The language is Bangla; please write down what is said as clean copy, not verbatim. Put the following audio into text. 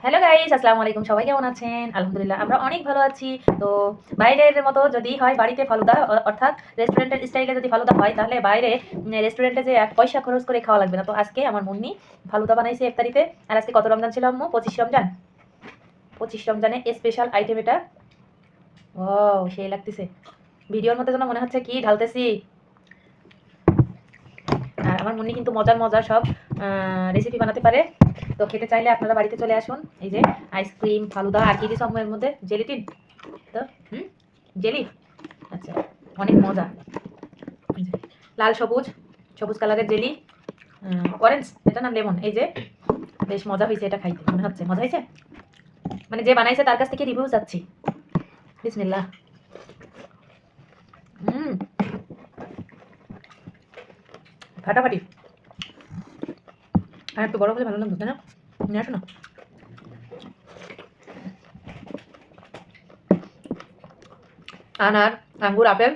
হ্যালো গাইস, আসসালামু আলাইকুম। সবাই কেমন আছেন? আলহামদুলিল্লাহ আমরা অনেক ভালো আছি। তো বাইরের মতো যদি হয় বাড়িতে ফালুদা অর্থাৎ রেস্টুরেন্টের স্টাইলে যদি ফালুদা হয় তাহলে বাইরে রেস্টুরেন্টে যে এক পয়সা খরচ করে খাওয়া লাগবে না। তো আজকে আমার মুন্নি ফালুদা বানাইছে ইফতারিতে। আর আজকে কত রমজান ছিল আম্মু? 25 রমজান। 25 রমজানে স্পেশাল আইটেম এটা। ওয়াও, সেই লাগতেছে। ভিডিওর মধ্যে যেন মনে হচ্ছে কি ঢালতেছি। আর আমার মুন্নি কিন্তু মজার মজার সব রেসিপি বানাতে পারে। তো খেতে চাইলে আপনারা বাড়িতে চলে আসুন। এই যে আইসক্রিম, ফালুদা আর কি দিস এর মধ্যে? জেলিটিন। তো জেলি। আচ্ছা, অনেক মজা। এই যে লাল সবুজ, সবুজ কালারের জেলি, অরেঞ্জ, এটা না লেমন। এই যে বেশ মজা হয়েছে, এটা খাইতে মনে হচ্ছে মজা হয়েছে। মানে যে বানাইছে তার কাছ থেকে রিভিউ চাচ্ছি। বিসমিল্লাহ। হুম, ফাটাফাটি। আর একটু বড় হলে ভালো লাগতো, তাই না? নিয়ে আসো না। আনার, আঙ্গুর, আপেল,